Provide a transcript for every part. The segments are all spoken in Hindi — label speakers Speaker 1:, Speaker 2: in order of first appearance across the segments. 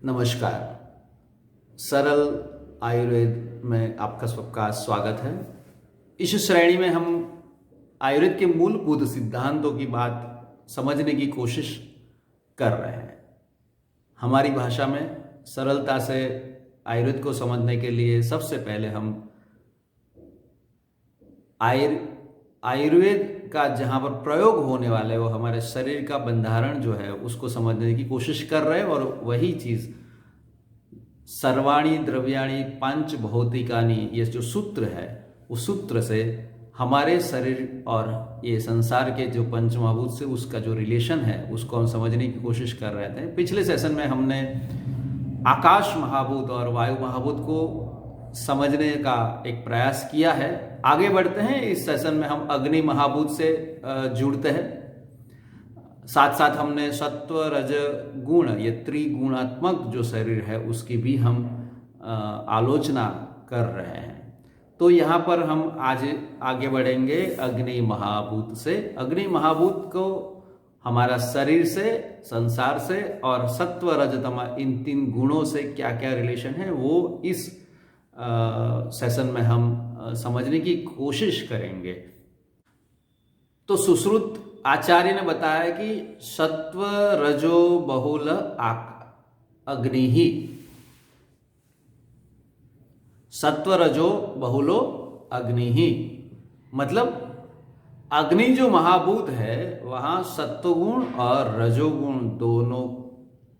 Speaker 1: नमस्कार। सरल आयुर्वेद में आपका सबका स्वागत है। इस श्रेणी में हम आयुर्वेद के मूलभूत सिद्धांतों की बात समझने की कोशिश कर रहे हैं। हमारी भाषा में सरलता से आयुर्वेद को समझने के लिए सबसे पहले हम आयुर्वेद का जहाँ पर प्रयोग होने वाला है वो हमारे शरीर का बंधारण जो है उसको समझने की कोशिश कर रहे हैं। और वही चीज़ सर्वाणी द्रव्याणि पंच भौतिकानि, ये जो सूत्र है उस सूत्र से हमारे शरीर और ये संसार के जो पंच महाभूत से उसका जो रिलेशन है उसको हम समझने की कोशिश कर रहे थे। पिछले सेशन में हमने आकाश महाभूत और वायु महाभूत को समझने का एक प्रयास किया है। आगे बढ़ते हैं। इस सेशन में हम अग्नि महाभूत से जुड़ते हैं। साथ साथ हमने सत्व रज गुण, ये त्रिगुणात्मक जो शरीर है उसकी भी हम आलोचना कर रहे हैं। तो यहाँ पर हम आज आगे बढ़ेंगे अग्नि महाभूत से। अग्नि महाभूत को हमारा शरीर से, संसार से और सत्व रज तम, इन तीन गुणों से क्या क्या रिलेशन है वो इस सेशन में हम समझने की कोशिश करेंगे। तो सुश्रुत आचार्य ने बताया कि सत्व रजो बहुल अग्नि ही, सत्व रजो बहुलो अग्नि ही, मतलब अग्नि जो महाभूत है वहां सत्वगुण और रजोगुण दोनों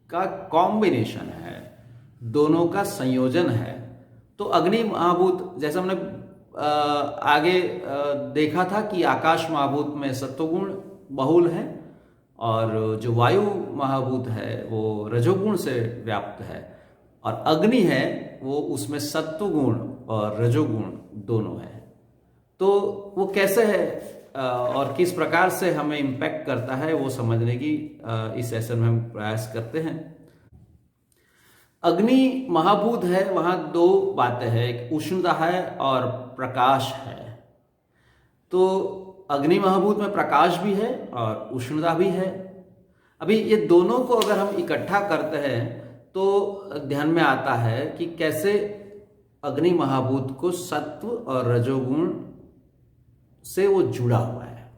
Speaker 1: का कॉम्बिनेशन है, दोनों का संयोजन है। तो अग्नि महाभूत, जैसे हमने आगे देखा था कि आकाश महाभूत में सत्वगुण बहुल है और जो वायु महाभूत है वो रजोगुण से व्याप्त है, और अग्नि है वो उसमें सत्वगुण और रजोगुण दोनों है। तो वो कैसे है और किस प्रकार से हमें इम्पैक्ट करता है वो समझने की इस सेशन में हम प्रयास करते हैं। अग्नि महाभूत है, वहां दो बातें हैं, एक उष्णता है और प्रकाश है। तो अग्नि महाभूत में प्रकाश भी है और उष्णता भी है। अभी ये दोनों को अगर हम इकट्ठा करते हैं तो ध्यान में आता है कि कैसे अग्नि महाभूत को सत्व और रजोगुण से वो जुड़ा हुआ है।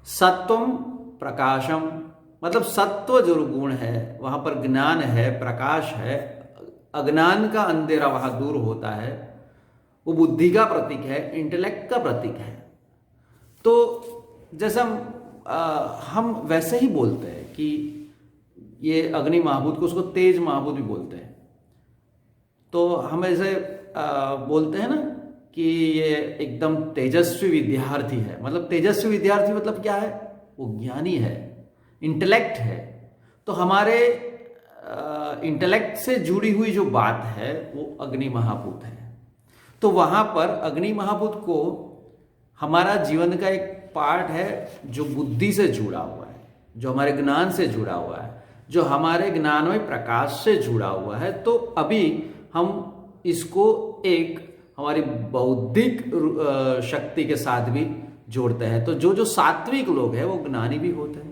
Speaker 1: सत्वम प्रकाशम, मतलब सत्व जो गुण है वहां पर ज्ञान है, प्रकाश है, अज्ञान का अंधेरा वहां दूर होता है, वो बुद्धि का प्रतीक है, इंटेलेक्ट का प्रतीक है। तो जैसे हम वैसे ही बोलते हैं कि ये अग्नि महाभूत को, उसको तेज महाभूत भी बोलते हैं। तो हम ऐसे बोलते हैं ना कि ये एकदम तेजस्वी विद्यार्थी है। मतलब तेजस्वी विद्यार्थी मतलब क्या है? वो ज्ञानी है, इंटेलेक्ट है। तो हमारे इंटेलेक्ट से जुड़ी हुई जो बात है वो अग्नि महाभूत है। तो वहां पर अग्नि महाभूत को हमारा जीवन का एक पार्ट है जो बुद्धि से जुड़ा हुआ है, जो हमारे ज्ञान से जुड़ा हुआ है, जो हमारे ज्ञानमय प्रकाश से जुड़ा हुआ है। तो अभी हम इसको एक हमारी बौद्धिक शक्ति के साथ भी जोड़ते हैं। तो जो सात्विक लोग हैं वो ज्ञानी भी होते हैं।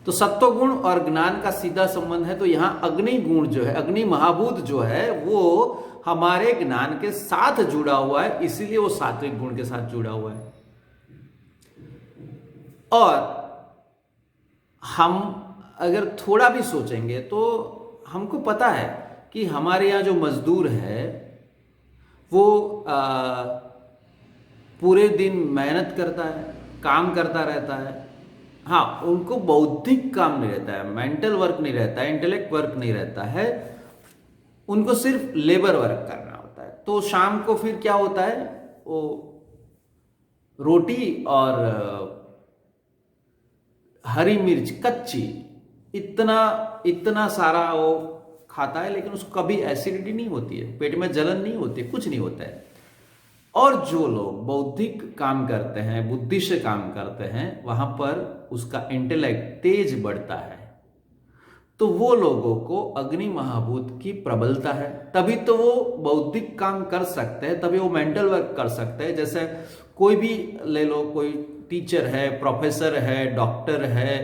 Speaker 1: तो सत्वगुण और ज्ञान का सीधा संबंध है। तो यहां अग्नि गुण जो है, अग्नि महाभूत जो है वो हमारे ज्ञान के साथ जुड़ा हुआ है, इसीलिए वो सात्विक गुण के साथ जुड़ा हुआ है। और हम अगर थोड़ा भी सोचेंगे तो हमको पता है कि हमारे यहाँ जो मजदूर है वो पूरे दिन मेहनत करता है, काम करता रहता है। हाँ, उनको बौद्धिक काम नहीं रहता है, मेंटल वर्क नहीं रहता है, इंटेलेक्ट वर्क नहीं रहता है, उनको सिर्फ लेबर वर्क करना होता है। तो शाम को फिर क्या होता है, वो रोटी और हरी मिर्च कच्ची इतना सारा वो खाता है, लेकिन उसको कभी एसिडिटी नहीं होती है, पेट में जलन नहीं होती है, कुछ नहीं होता है। और जो लोग बौद्धिक काम करते हैं, बुद्धि से काम करते हैं, वहां पर उसका इंटेलेक्ट तेज बढ़ता है। तो वो लोगों को अग्नि महाभूत की प्रबलता है, तभी तो वो बौद्धिक काम कर सकते हैं, तभी वो मेंटल वर्क कर सकते हैं। जैसे कोई भी ले लो, कोई टीचर है, प्रोफेसर है, डॉक्टर है,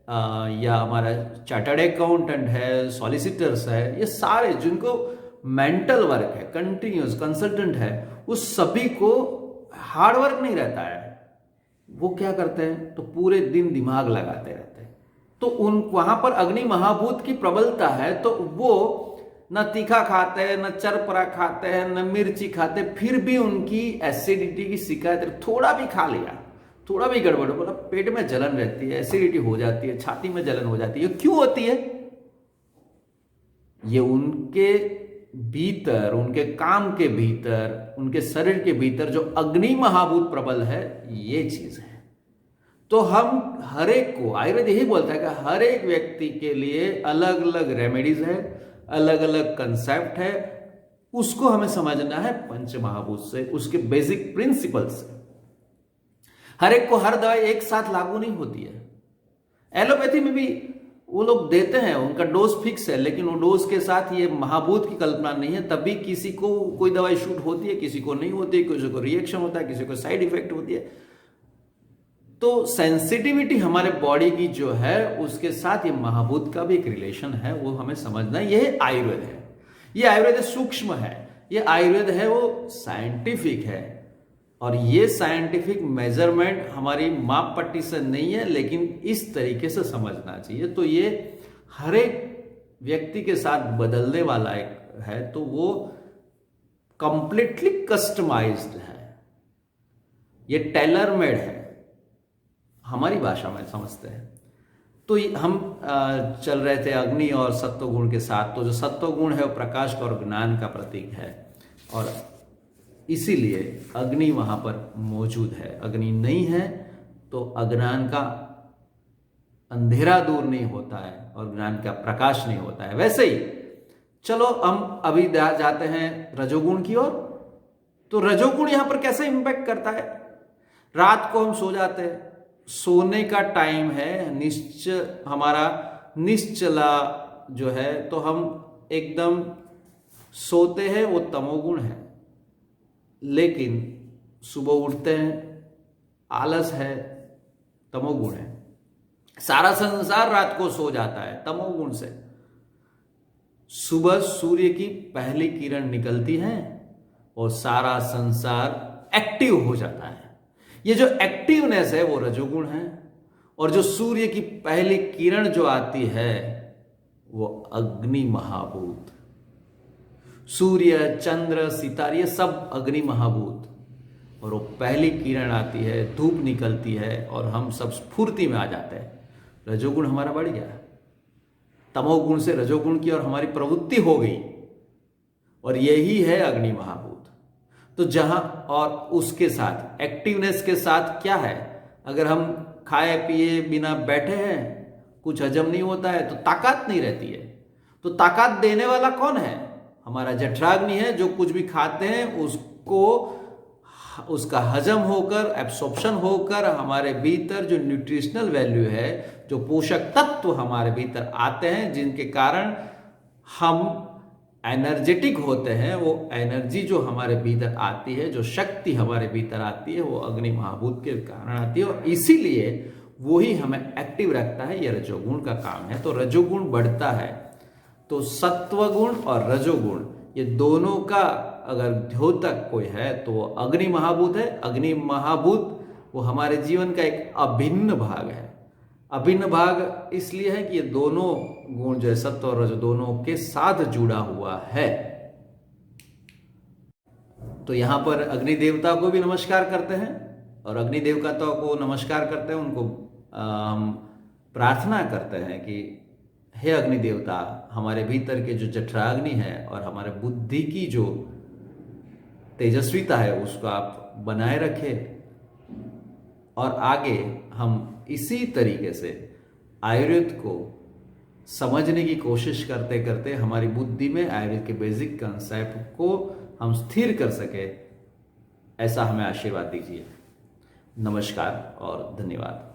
Speaker 1: या हमारा चार्टर्ड अकाउंटेंट है, सॉलिसिटर्स है, ये सारे जिनको मेंटल वर्क है, कंटिन्यूस कंसल्टेंट है, उस सभी को हार्ड वर्क नहीं रहता है। वो क्या करते हैं, तो पूरे दिन दिमाग लगाते रहते हैं। तो उन वहां पर अग्नि महाभूत की प्रबलता है, तो वो न तीखा खाते हैं, न चरपरा खाते हैं, न मिर्ची खाते, फिर भी उनकी एसिडिटी की शिकायत, थोड़ा भी खा लिया, थोड़ा भी गड़बड़ बोला, पेट में जलन रहती है, एसिडिटी हो जाती है, छाती में जलन हो जाती है। क्यों होती है? ये उनके भीतर, उनके काम के भीतर, उनके शरीर के भीतर जो अग्नि महाभूत प्रबल है, ये चीज है। तो हम हर एक को, आयुर्वेद यही बोलता है कि हर एक व्यक्ति के लिए अलग अलग रेमेडीज है, अलग अलग कंसेप्ट है, उसको हमें समझना है पंच महाभूत से, उसके बेसिक प्रिंसिपल्स से। हर एक को हर दवाई एक साथ लागू नहीं होती है। एलोपैथी में भी वो लोग देते हैं, उनका डोज फिक्स है, लेकिन वो डोज के साथ ये महाभूत की कल्पना नहीं है। तभी किसी को कोई दवाई शूट होती है, किसी को नहीं होती है, किसी को रिएक्शन होता है, किसी को साइड इफेक्ट होती है। तो सेंसिटिविटी हमारे बॉडी की जो है, उसके साथ ये महाभूत का भी एक रिलेशन है, वो हमें समझना है। ये आयुर्वेद है, ये आयुर्वेद सूक्ष्म है, ये आयुर्वेद है वो साइंटिफिक है। और ये साइंटिफिक मेजरमेंट हमारी माप पट्टी से नहीं है, लेकिन इस तरीके से समझना चाहिए। तो ये हर एक व्यक्ति के साथ बदलने वाला एक है, तो वो कंप्लीटली कस्टमाइज्ड है, ये टेलर मेड है, हमारी भाषा में समझते हैं। तो हम चल रहे थे अग्नि और सत्व गुण के साथ। तो जो सत्व गुण है वो प्रकाश का और ज्ञान का प्रतीक है, और इसीलिए अग्नि वहां पर मौजूद है। अग्नि नहीं है तो अज्ञान का अंधेरा दूर नहीं होता है और ज्ञान का प्रकाश नहीं होता है। वैसे ही चलो हम अभी जाते हैं रजोगुण की ओर। तो रजोगुण यहां पर कैसे इंपैक्ट करता है? रात को हम सो जाते हैं, सोने का टाइम है, हमारा निश्चला जो है, तो हम एकदम सोते हैं, वो तमोगुण है। लेकिन सुबह उठते हैं, आलस है, तमोगुण है। सारा संसार रात को सो जाता है तमोगुण से। सुबह सूर्य की पहली किरण निकलती है और सारा संसार एक्टिव हो जाता है। ये जो एक्टिवनेस है वो रजोगुण है, और जो सूर्य की पहली किरण जो आती है वो अग्नि महाभूत। सूर्य, चंद्र, सितारे, ये सब अग्नि महाभूत। और वो पहली किरण आती है, धूप निकलती है और हम सब स्फूर्ति में आ जाते हैं। रजोगुण हमारा बढ़ गया, तमोगुण से रजोगुण की और हमारी प्रवृत्ति हो गई, और यही है अग्नि महाभूत। तो जहां, और उसके साथ एक्टिवनेस के साथ क्या है, अगर हम खाए पिए बिना बैठे हैं, कुछ हजम नहीं होता है, तो ताकत नहीं रहती है। तो ताकत देने वाला कौन है? हमारा जठराग्नि है। जो कुछ भी खाते हैं उसको, उसका हजम होकर, एब्सॉर्प्शन होकर हमारे भीतर जो न्यूट्रिशनल वैल्यू है, जो पोषक तत्व हमारे भीतर आते हैं, जिनके कारण हम एनर्जेटिक होते हैं, वो एनर्जी जो हमारे भीतर आती है, जो शक्ति हमारे भीतर आती है, वो अग्नि महाभूत के कारण आती है, और इसीलिए वही हमें एक्टिव रखता है। ये रजोगुण का काम है। तो रजोगुण बढ़ता है, तो सत्वगुण और रजोगुण ये दोनों का अगर द्योतक कोई है तो वो अग्नि महाभूत है। अग्नि महाभूत वो हमारे जीवन का एक अभिन्न भाग है। अभिन्न भाग इसलिए है कि ये दोनों गुण जो है, सत्व और रज, दोनों के साथ जुड़ा हुआ है। तो यहां पर अग्नि देवता को भी नमस्कार करते हैं, और अग्नि देवता को नमस्कार करते हैं, उनको हम प्रार्थना करते हैं कि हे अग्नि देवता, हमारे भीतर के जो जठराग्नि है और हमारे बुद्धि की जो तेजस्विता है उसको आप बनाए रखें, और आगे हम इसी तरीके से आयुर्वेद को समझने की कोशिश करते करते हमारी बुद्धि में आयुर्वेद के बेसिक कंसेप्ट को हम स्थिर कर सके, ऐसा हमें आशीर्वाद दीजिए। नमस्कार और धन्यवाद।